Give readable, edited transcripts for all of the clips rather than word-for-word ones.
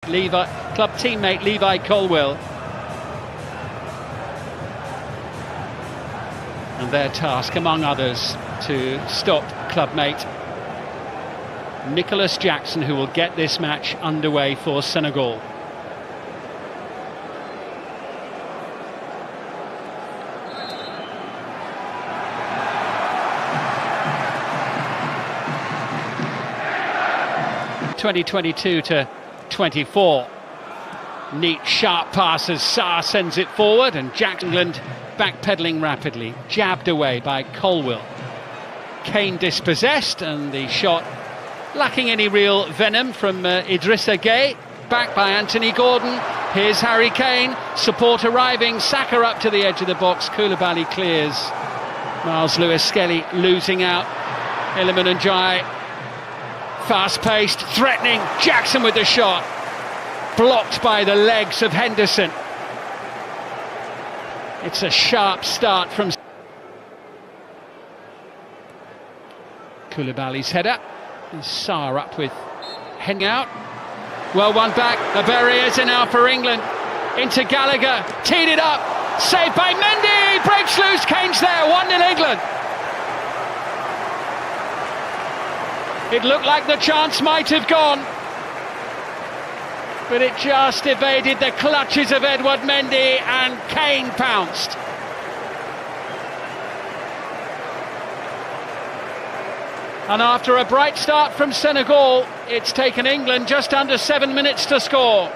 club teammate Levi Colwill. And their task, among others, to stop clubmate Nicholas Jackson, who will get this match underway for Senegal. (2022-24). Neat, sharp pass as Sarr sends it forward, and England backpedaling rapidly, jabbed away by Colwill. Kane dispossessed, and the shot lacking any real venom from Idrissa Gueye. Back by Anthony Gordon. Here's Harry Kane. Support arriving. Saka up to the edge of the box. Koulibaly clears. Miles Lewis-Skelly losing out. Iliman Ndiaye. Fast-paced, threatening. Jackson with the shot. Blocked by the legs of Henderson. It's a sharp start from Koulibaly's header. Sarr up with heading out. Well, one back. The barriers are now for England. Into Gallagher. Teed it up. Saved by Mendy. Breaks loose. Kane's there. 1-0 England. It looked like the chance might have gone, but it just evaded the clutches of Edouard Mendy, and Kane pounced. And after a bright start from Senegal, it's taken England just under 7 minutes to score.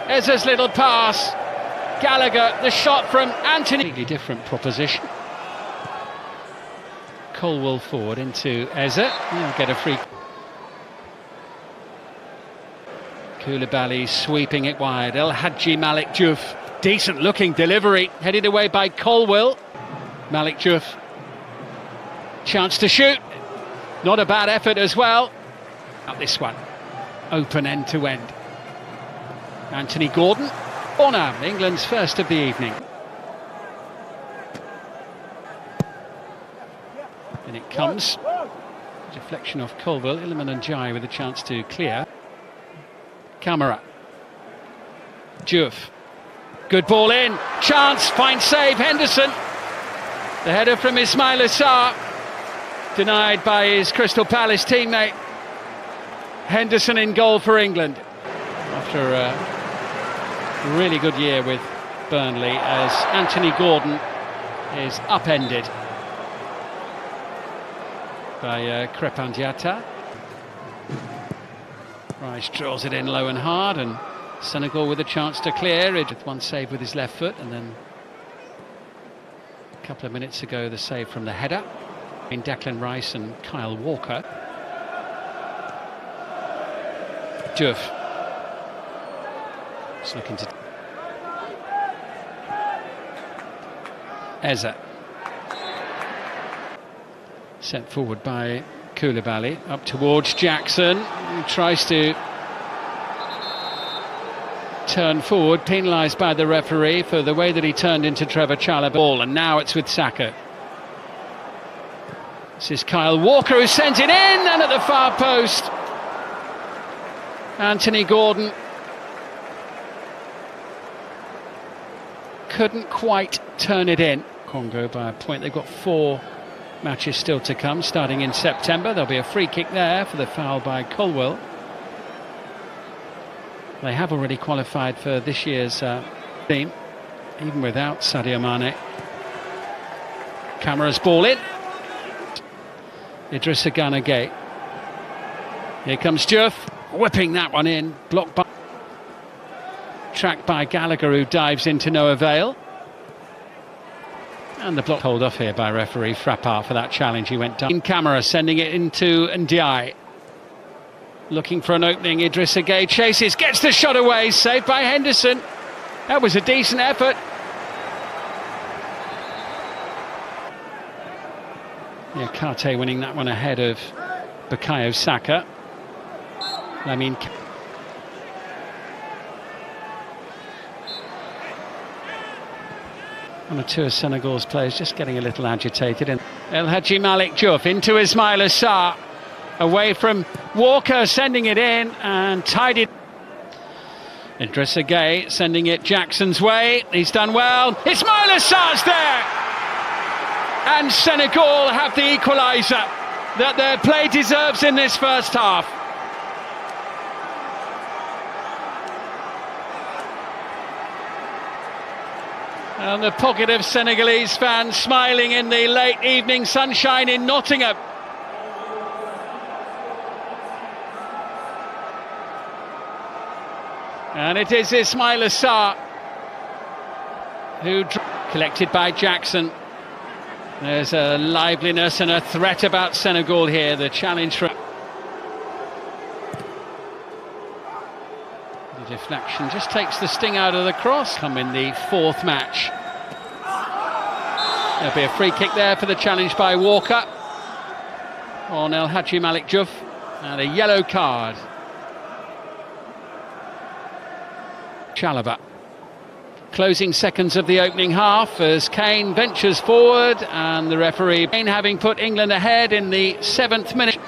Eze's little pass. Gallagher, the shot from Anthony. Completely different proposition. Colwill forward into Eze. He'll get a free. Koulibaly sweeping it wide. El Hadji Malik Diouf. Decent looking delivery. Headed away by Colwill. Malik Diouf. Chance to shoot. Not a bad effort as well. Out this one. Open end to end. Anthony Gordon. Oh now, England's first of the evening. And it comes. Deflection off Colwill. Iliman Ndiaye with a chance to clear. Camara. Diouf. Good ball in. Chance. Fine save. Henderson. The header from Ismaila Sarr. Denied by his Crystal Palace teammate. Henderson in goal for England. After a really good year with Burnley, as Anthony Gordon is upended by Crépin Diatta. Rice draws it in low and hard, and Senegal with a chance to clear it with one save with his left foot, and then a couple of minutes ago the save from the header in Declan Rice and Kyle Walker. Diouf. Just looking to Eze. Sent forward by Koulibaly, up towards Jackson, who tries to turn forward, penalised by the referee for the way that he turned into Trevor Chalobah ball, and now it's with Saka. This is Kyle Walker who sends it in, and at the far post, Anthony Gordon couldn't quite turn it in. Congo by a point. They've got 4 matches still to come, starting in September. There'll be a free kick there for the foul by Colwill. They have already qualified for this year's team, even without Sadio Mane. Camara's ball in. Idrissa Gueye. Here comes Diouf, whipping that one in, blocked by... tracked by Gallagher, who dives into no avail. And the block hold off here by referee Frappart for that challenge. He went down. Camara sending it into Ndiaye. Looking for an opening. Idrissa Gueye chases, gets the shot away, saved by Henderson. That was a decent effort. Yeah, Karte winning that one ahead of Bukayo Saka. I mean, one or two of Senegal's players just getting a little agitated. And El Hadji Malik Diouf into Ismaila Sarr. Away from Walker, sending it in and tied it. Idrissa Gueye sending it Jackson's way. He's done well. Ismaila Sarr's there! And Senegal have the equaliser that their play deserves in this first half. And the pocket of Senegalese fans smiling in the late evening sunshine in Nottingham. And it is Ismaila Sarr who collected by Jackson. There's a liveliness and a threat about Senegal here. The challenge for the deflection just takes the sting out of the cross. Come in the fourth match. There'll be a free kick there for the challenge by Walker on El Hadji Malik Diouf, and a yellow card. Chalobah. Closing seconds of the opening half as Kane ventures forward, and the referee, Kane having put England ahead in the 7th minute.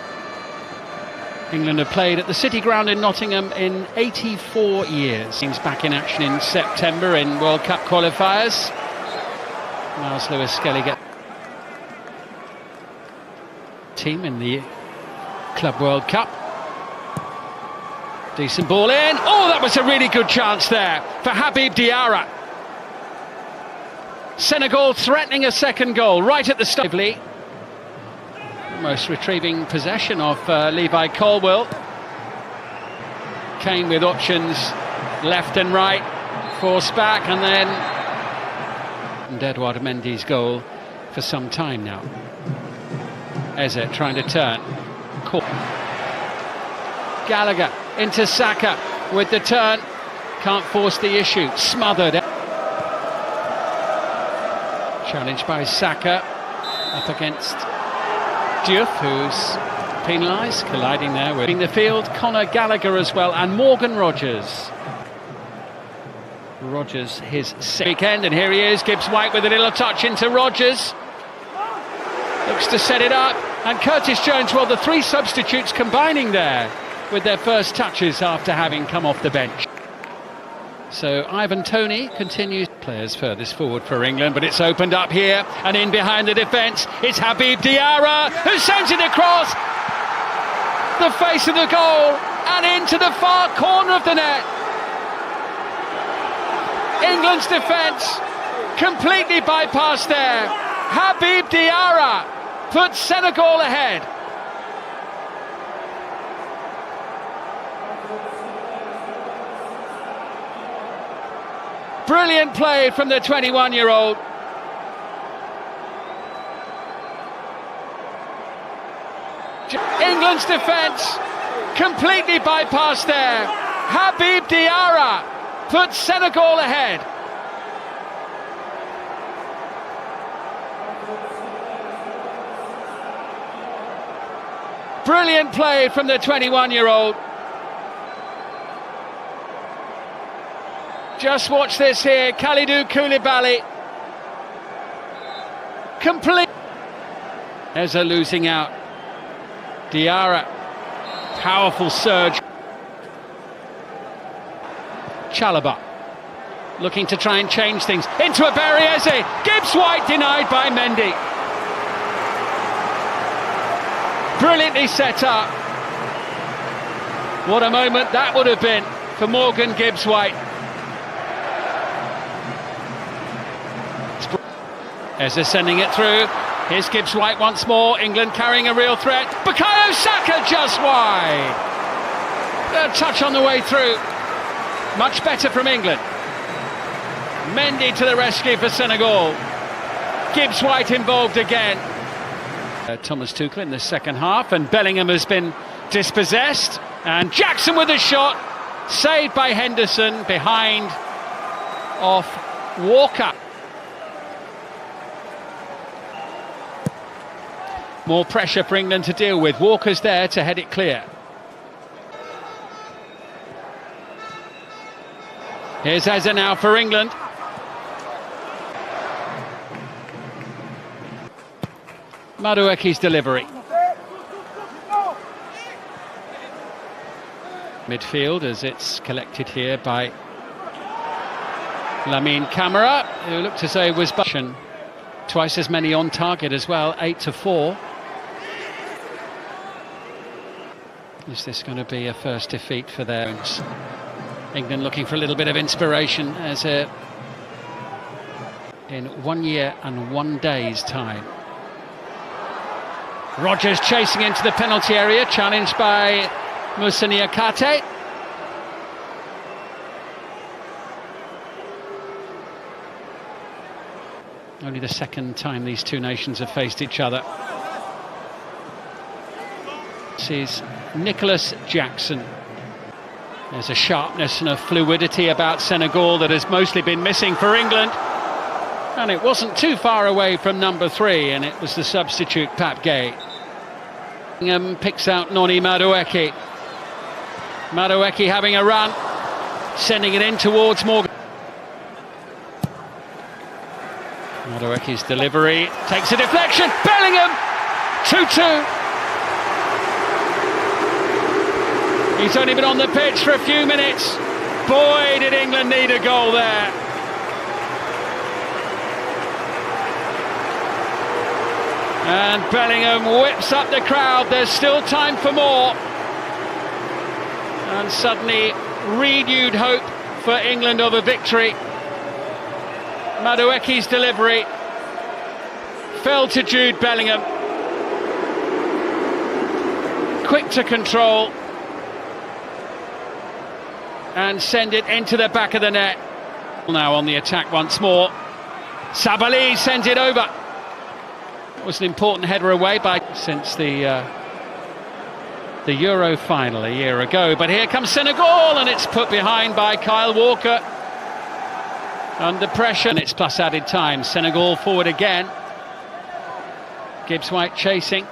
England have played at the City Ground in Nottingham in 84 years. Teams back in action in September in World Cup qualifiers. Miles Lewis-Skelly get team in the Club World Cup. Decent ball in. Oh, that was a really good chance there for Habib Diarra. Senegal threatening a second goal right at the start. Almost retrieving possession of Levi Colwill. Kane with options left and right, forced back, and then Edouard Mendy's goal for some time now. Eze trying to turn. Gallagher into Saka with the turn, can't force the issue, smothered. Challenged by Saka, up against Diouf, who's penalised, colliding there with in the field. Conor Gallagher as well, and Morgan Rogers. Rogers his weekend, and here he is, Gibbs White with a little touch into Rogers. Looks to set it up, and Curtis Jones, well, the three substitutes combining there with their first touches after having come off the bench. So Ivan Toney continues. Players furthest forward for England, but it's opened up here, and in behind the defence it's Habib Diarra, who sends it across the face of the goal and into the far corner of the net. England's defence completely bypassed there. Habib Diarra puts Senegal ahead. Brilliant play from the 21-year-old. England's defence completely bypassed there. Habib Diarra puts Senegal ahead. Brilliant play from the 21-year-old. Just watch this here, Kalidou Koulibaly. Complete. Eze losing out. Diarra. Powerful surge. Chalobah. Looking to try and change things. Into a Barry Eze. Gibbs White denied by Mendy. Brilliantly set up. What a moment that would have been for Morgan Gibbs White. Eze sending it through. Here's Gibbs White once more. England carrying a real threat. Bukayo Saka just wide. A touch on the way through. Much better from England. Mendy to the rescue for Senegal. Gibbs White involved again. Thomas Tuchel in the second half, and Bellingham has been dispossessed. And Jackson with a shot. Saved by Henderson behind off Walker. More pressure for England to deal with. Walker's there to head it clear. Here's Eze now for England. Madueke's delivery. Midfield, as it's collected here by Lamine Camara, who looked as though he was twice as many on target as well, 8-4. Is this going to be a first defeat for their England looking for a little bit of inspiration as in 1 year and 1 day's time. Rodgers chasing into the penalty area, challenged by Moussa Niakhaté. Only the second time these two nations have faced each other. This is Nicholas Jackson. There's a sharpness and a fluidity about Senegal that has mostly been missing for England. And it wasn't too far away from number 3, and it was the substitute Pape Gueye. Picks out Noni Madueke. Madueke having a run, sending it in towards Morgan. Madueke's delivery takes a deflection. Bellingham, 2-2. He's only been on the pitch for a few minutes. Boy, did England need a goal there. And Bellingham whips up the crowd. There's still time for more. And suddenly renewed hope for England of a victory. Madueke's delivery fell to Jude Bellingham. Quick to control and send it into the back of the net. Now on the attack once more. Sabali sends it over. It was an important header away since the Euro final a year ago. But here comes Senegal, and it's put behind by Kyle Walker. Under pressure, and it's plus added time. Senegal forward again. Gibbs White chasing.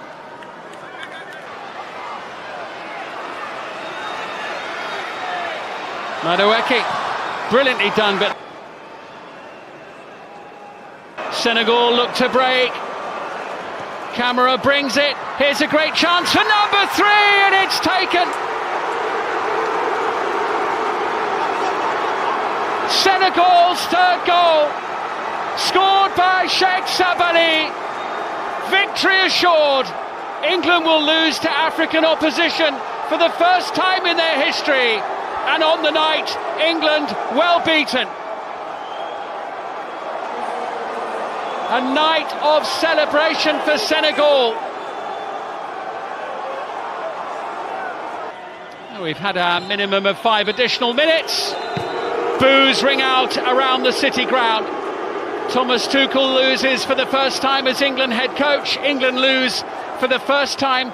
Madueke, brilliantly done, but Senegal look to break. Camara brings it. Here's a great chance for number 3, and it's taken. Senegal's third goal, scored by Sheikh Sabali. Victory assured. England will lose to African opposition for the first time in their history. And on the night, England well beaten. A night of celebration for Senegal. We've had a minimum of 5 additional minutes. Boos ring out around the City ground. Thomas Tuchel loses for the first time as England head coach. England lose for the first time.